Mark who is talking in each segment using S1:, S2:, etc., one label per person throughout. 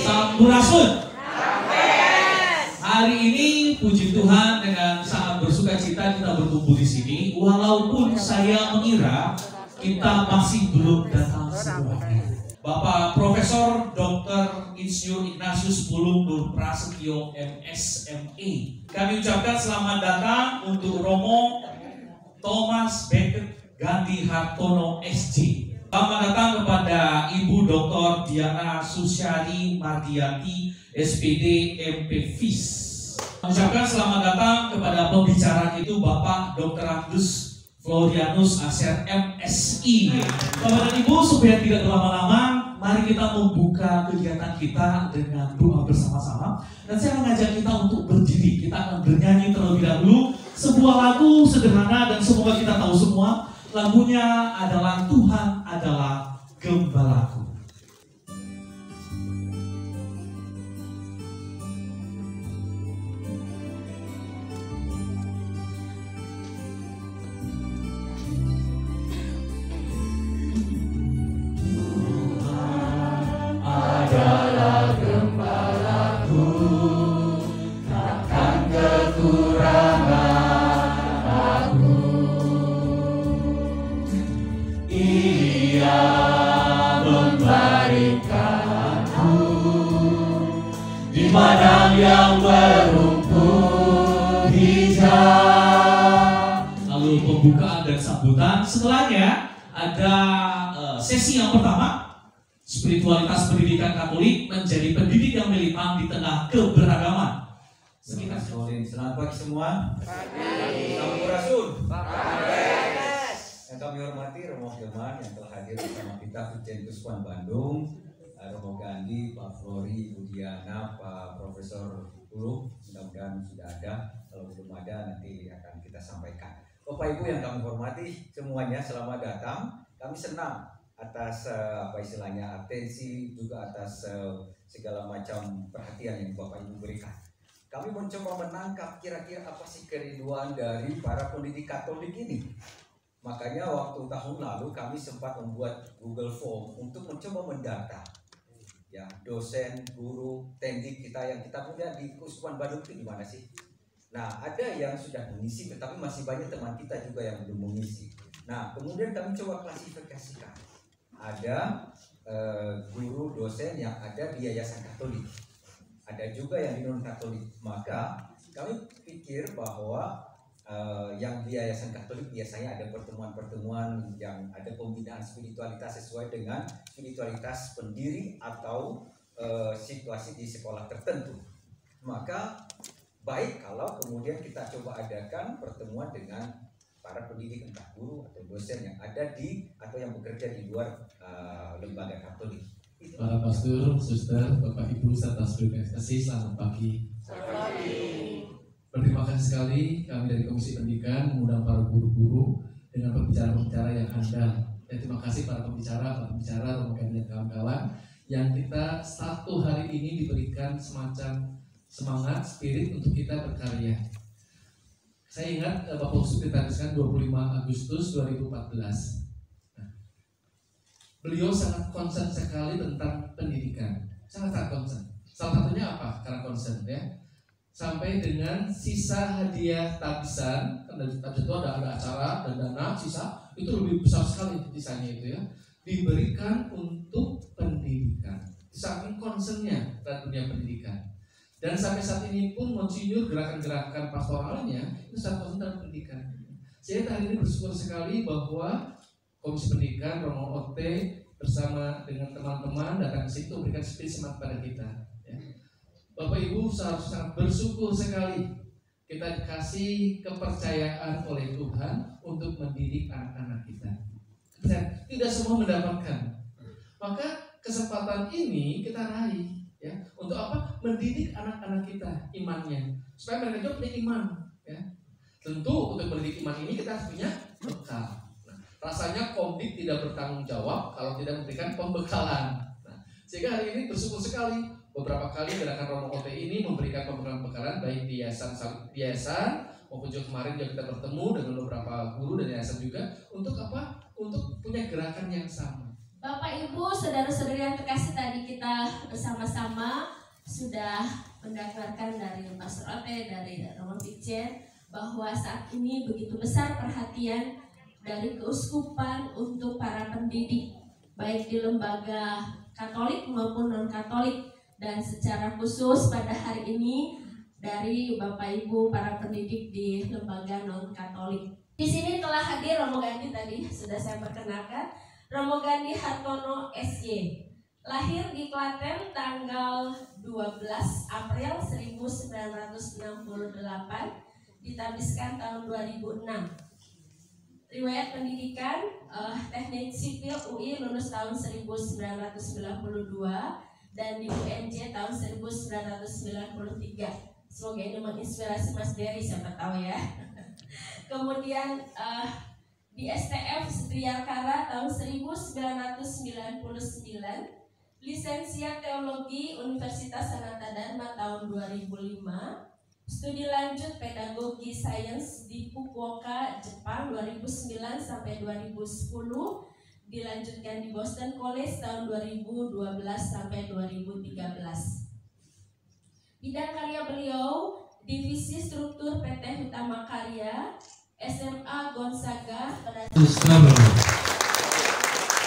S1: Sampurasun. Hari ini puji Tuhan dengan sangat bersuka cita kita berkumpul di sini. Walaupun saya mengira kita masih belum datang semuanya. Bapak Profesor Dr. Insinyur Ignatius Pulung Nur Prasetyo MSME. Kami ucapkan selamat datang untuk Romo Thomas Becket Gandhi Hartono SJ. Selamat datang kepada Ibu Dr. Diana Susyari Mardianti SPD MP FIS. Ucapkan selamat datang kepada pembicara itu Bapak Dr. Agus Florianus Aser MSI. Bapak dan Ibu, supaya tidak berlama-lama, mari kita membuka kegiatan kita dengan doa bersama-sama. Dan saya mengajak kita untuk berdiri. Kita akan bernyanyi terlebih dahulu sebuah lagu sederhana dan semoga kita tahu semua. Lagunya adalah Tuhan adalah Gembalaku.
S2: Tuhan adalah Gembalaku, takkan kekurangan. Ia memberikanku di padang yang berumput hijau.
S1: Lalu pembukaan dan sambutan. Setelahnya ada sesi yang pertama, spiritualitas pendidikan Katolik menjadi pendidik yang militan di tengah keberagaman.
S2: Selamat pagi semua. Sampurasun. Yang kami hormati Romo Firman yang telah hadir bersama kita Virjen Kuskuan Bandung, Romo Gandhi, Pak Flori, Bu Diana, Pak Profesor Pulung, mudah-mudahan sudah ada. Kalau belum ada nanti akan kita sampaikan. Bapak Ibu yang kami hormati semuanya, selamat datang. Kami senang atas atensi, juga atas segala macam perhatian yang Bapak Ibu berikan. Kami mencoba menangkap kira-kira apa sih kerinduan dari para pendidik Katolik ini. Makanya waktu tahun lalu kami sempat membuat Google Form untuk mencoba mendata ya dosen, guru, teknik kita yang kita punya di Kuskuan Bandung itu gimana sih? Nah, ada yang sudah mengisi, tetapi masih banyak teman kita juga yang belum mengisi. Nah, kemudian kami coba klasifikasikan. Ada guru, dosen yang ada di Yayasan Katolik, ada juga yang di non Katolik. Maka kami pikir bahwa yang di Yayasan Katolik biasanya ada pertemuan-pertemuan yang ada pembinaan spiritualitas sesuai dengan spiritualitas pendiri atau situasi di sekolah tertentu. Maka baik kalau kemudian kita coba adakan pertemuan dengan para pendidik, entah guru atau dosen yang ada di atau yang bekerja di luar lembaga Katolik.
S3: Para pastor, suster, Bapak Ibu serta saudara kasih, selamat pagi.
S2: Selamat pagi.
S3: Berterima kasih sekali kami dari Komisi Pendidikan mengundang para guru-guru dengan pembicara-pembicara yang handal. Dan terima kasih para pembicara, Romo Gandhi dan kawan-kawan yang kita satu hari ini diberikan semacam semangat, spirit untuk kita berkarya. Saya ingat Bapak Supir tadi 25 Agustus 2014. Nah, beliau sangat concern sekali tentang pendidikan, sangat concern. Salah satunya apa? Karena concern ya. Sampai dengan sisa hadiah tabisan, karena tadi itu ada acara dan dana sisa itu lebih besar sekali sisanya itu ya, diberikan untuk pendidikan. Saking concernnya terhadap dunia pendidikan. Dan sampai saat ini pun Monsinyur gerakan-gerakan pastoralnya itu sangat concern terhadap pendidikan. Saya hari ini bersyukur sekali bahwa Komisi Pendidikan Romo OT bersama dengan teman-teman datang ke situ memberikan spirit semangat pada kita. Bapak Ibu seharusnya sangat bersyukur sekali kita dikasih kepercayaan oleh Tuhan untuk mendidik anak-anak kita. Tidak semua mendapatkan. Maka kesempatan ini kita raih. Ya, untuk apa? Mendidik anak-anak kita imannya, supaya mereka juga punya iman. Ya, tentu untuk mendidik iman ini kita harus punya bekal. Nah, rasanya Komdik tidak bertanggung jawab kalau tidak memberikan pembekalan. Nah, sehingga hari ini bersyukur sekali beberapa kali gerakan Romo OT ini memberikan pembekalan baik di yayasan maupun juga kemarin juga kita bertemu dengan beberapa guru dan yayasan juga untuk apa? Untuk punya gerakan yang sama.
S4: Bapak Ibu, saudara-saudari yang terkasih, tadi kita bersama-sama sudah mendengarkan dari Pastor Ote, dari Romo Vicen, bahwa saat ini begitu besar perhatian dari keuskupan untuk para pendidik, baik di lembaga Katolik maupun non-Katolik, dan secara khusus pada hari ini dari Bapak Ibu para pendidik di lembaga non-Katolik. Di sini telah hadir Romo Gandhi, tadi sudah saya perkenalkan. Romo Gandhi Hartono SY, lahir di Klaten tanggal 12 April 1968, ditabiskan tahun 2006. Riwayat pendidikan teknik sipil UI lulus tahun 1992 dan di UNJ tahun 1993. Semoga ini menginspirasi Mas Dery, siapa tahu ya. Kemudian di STF Setriakara tahun 1999, lisensiat teologi Universitas Sanata Dharma tahun 2005, studi lanjut pedagogi sains di Fukuoka, Jepang 2009 sampai 2010, dilanjutkan di Boston College tahun 2012 sampai 2013. Bidang karya beliau, divisi struktur PT Hutama Karya, SMA Gonzaga.
S1: Suster.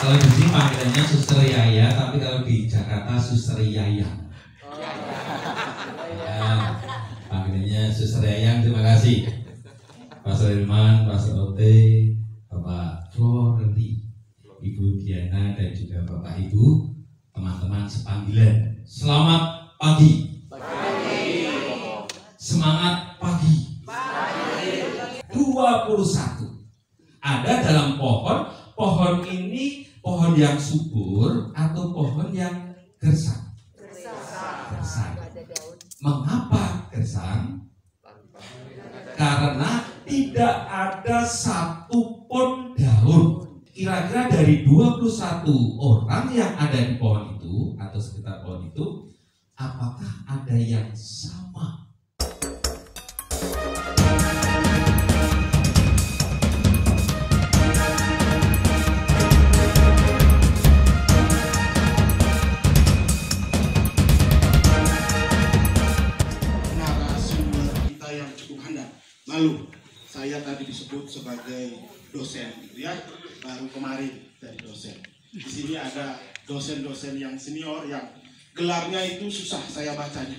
S1: Kalau di sini panggilannya Suster Yaya, tapi kalau di Jakarta Suster Yayang. Ya, panggilannya Suster Yayang. Terima kasih Pastor Irman, Pastor Ote, Bapak Flori, Ibu Diana, dan juga Bapak Ibu, teman-teman sepanggilan. Selamat pagi. Semangat pagi. 21. Ada dalam pohon ini pohon yang subur atau pohon yang gersang? Gersang. Mengapa gersang? Karena tidak ada satupun daun. Kira-kira dari 21 orang yang ada di pohon itu atau sekitar pohon itu, apakah ada yang sama?
S5: Lalu saya tadi disebut sebagai dosen, gitu ya, baru kemarin dari dosen. Di sini ada dosen-dosen yang senior yang gelarnya itu susah saya bacanya,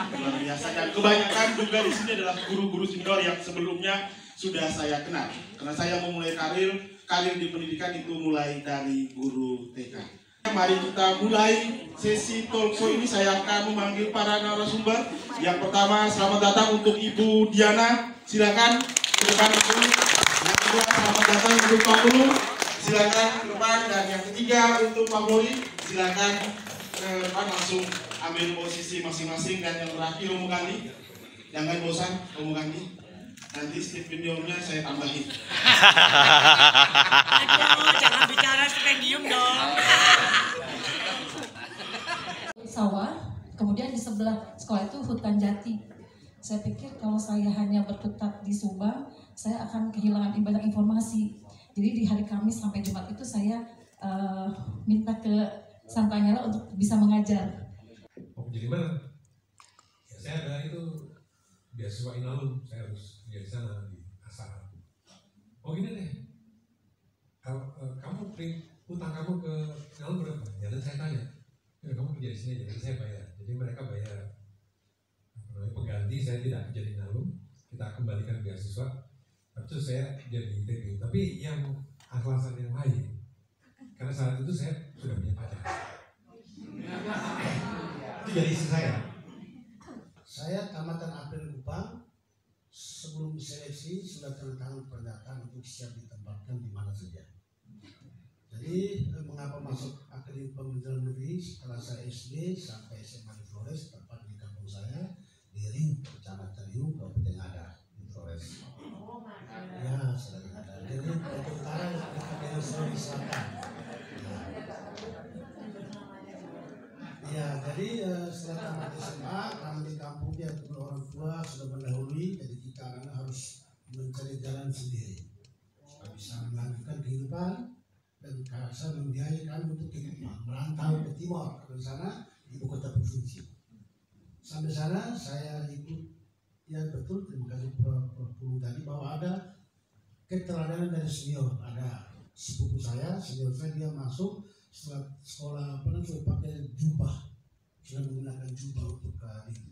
S5: luar biasa. Dan kebanyakan juga di sini adalah guru-guru senior yang sebelumnya sudah saya kenal. Karena saya memulai karir di pendidikan itu mulai dari guru TK. Mari kita mulai sesi talkshow ini. Saya akan memanggil para narasumber. Yang pertama, selamat datang untuk Ibu Diana. Silakan ke depan dulu. Yang kedua, selamat datang untuk Pak Guru. Silakan ke depan. Dan yang ketiga untuk Pak Flori. Silakan ke depan, langsung ambil posisi masing-masing. Dan yang terakhir Romo Gandhi. Jangan bosan Romo Gandhi. Nanti stipendiumnya saya tambahin.
S6: Aduh, jangan bicara stipendium dong.
S7: Sawah, kemudian di sebelah sekolah itu hutan jati. Saya pikir kalau saya hanya berkutat di Subang, saya akan kehilangan banyak informasi. Jadi di hari Kamis sampai Jumat itu saya minta ke Santanyala untuk bisa mengajar.
S8: Mau jadi mana? Ya, saya ada itu beasiswa Inalum, saya harus kerja di sana di Asar. Oh gini deh, kamu utang kamu ke Inalum berapa? Ya, dan saya tanya, ya, kamu kerja di sini, jadi saya bayar. Jadi mereka bayar pengganti, saya tidak kerja di Inalum, kita kembalikan beasiswa. Habis itu saya jadi TPU. Tapi yang alasan yang lain, karena saat itu saya sudah punya pacar. Itu jadi istri saya.
S9: Saya tamatan April Kupang, sebelum seleksi sudah tanda tangan pernyataan untuk siap ditempatkan di mana saja. Jadi Jadi mengapa masuk Akademi Pemerintahan Negeri? Setelah saya SD sampai SMA di Flores, tepat di kampung saya di Riung, Kecamatan Riung, Kabupaten Ngada di Flores. Ya, saya di Ngada. Jadi Kabupaten Utara dengan Sulawesi Selatan. Ya, jadi setelah tamat SMA, kami di kampung dia kedua orang tua sudah mendahului, jadi kita anak harus mencari jalan sendiri supaya bisa melanjutkan kehidupan dan karasa membiayai kami untuk merantau ke timur ke sana ibu kota provinsi. Sampai sana saya ikut, ya betul, terima kasih Prof. tadi bahwa ada keteladanan dari senior, ada sepupu saya, senior saya dia masuk setelah sekolah sudah pakai jubah, sudah menggunakan jubah untuk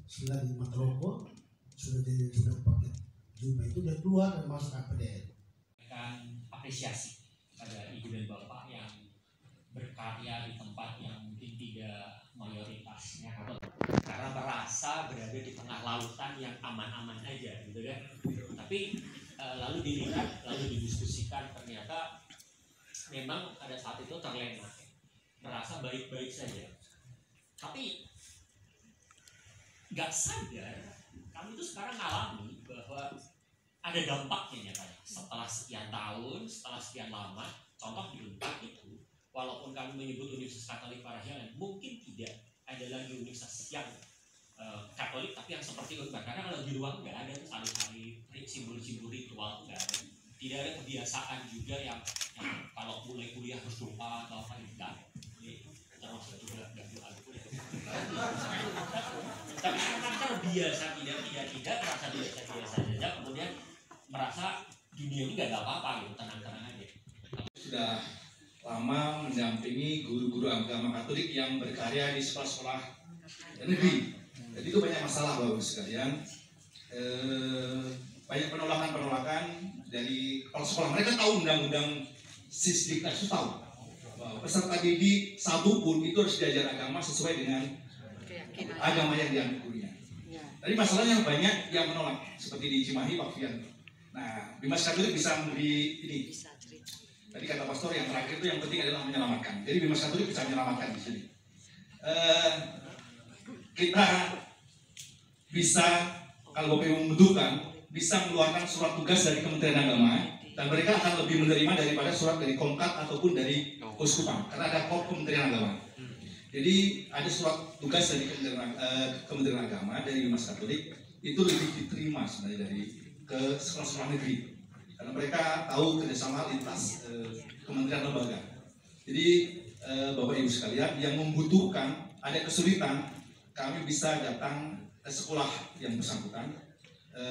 S9: sudah di Mataloko, sudah pakai jubah itu dia keluar dan masuk APDN.
S10: Akan apresiasi pada ibu dan bapak yang berkarya di tempat yang mungkin tidak mayoritasnya karena merasa berada di tengah lautan yang aman-aman aja gitu kan. Tapi lalu dilihat, lalu didiskusikan, ternyata memang pada saat itu terlena, merasa baik-baik saja. Tapi nggak sadar kami itu sekarang alami bahwa ada dampaknya nyatanya. Setelah sekian tahun, setelah sekian lama, contoh di Unpad itu, walaupun kami menyebut Universitas Katolik Parahyangan, mungkin tidak ada lagi universitas yang Katolik, tapi yang seperti Unpad. Karena kalau di ruang nggak ada salib-salib, simbol-simbol ritual, nggak ada. Tidak ada kebiasaan juga yang kalau mulai kuliah berdoa atau apa tidak. Termasuk juga nggak doa kuliah. Tapi karena terbiasa tidak merasa biasa saja, kemudian merasa dunia ini nggak ada apa-apa gitu, tenang-tenang aja.
S11: Sudah lama mendampingi guru-guru agama Katolik yang berkarya di sekolah-sekolah negeri. Jadi itu banyak masalah Bapak sekalian. Banyak penolakan dari kepala sekolah. Mereka tahu undang-undang Sisdiknas itu tahu. Peserta didik satu pun itu harus diajar agama sesuai dengan agama yang diambil gurunya. Tadi masalahnya banyak yang menolak, seperti di Cimahi Pak Fian. Nah, Bimas Katolik bisa memberi ini. Tadi kata pastor yang terakhir itu yang penting adalah menyelamatkan. Jadi Bimas Katolik bisa menyelamatkan di sini. Kita bisa, kalau BPU membutuhkan, bisa mengeluarkan surat tugas dari Kementerian Agama, dan mereka akan lebih menerima daripada surat dari Komkat ataupun dari Keuskupan, karena ada Kementerian Agama. Jadi ada surat tugas dari Kementerian Agama dari Bimas Katolik itu lebih diterima sebenarnya dari ke sekolah-sekolah negeri, karena mereka tahu kerjasama lintas kementerian lembaga. Jadi Bapak Ibu sekalian yang membutuhkan, ada kesulitan, kami bisa datang ke sekolah yang bersangkutan.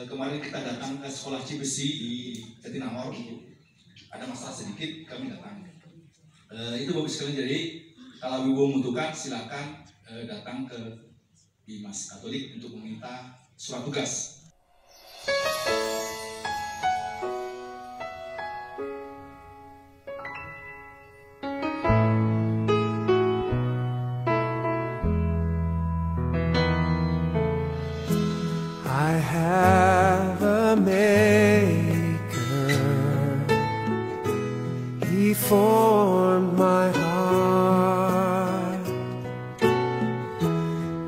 S11: Kemarin kita datang ke sekolah Cibesi di Jatinangor, ada masalah sedikit, kami datang. Itu Bapak sekalian. Jadi kalau Ibu membutuhkan, silakan datang ke Bimas Katolik untuk meminta surat tugas.
S12: I have a maker. He formed my heart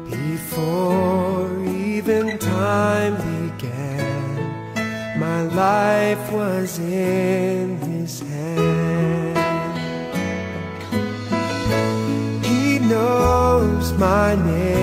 S12: before even time began. My life was in His hand. He knows my name.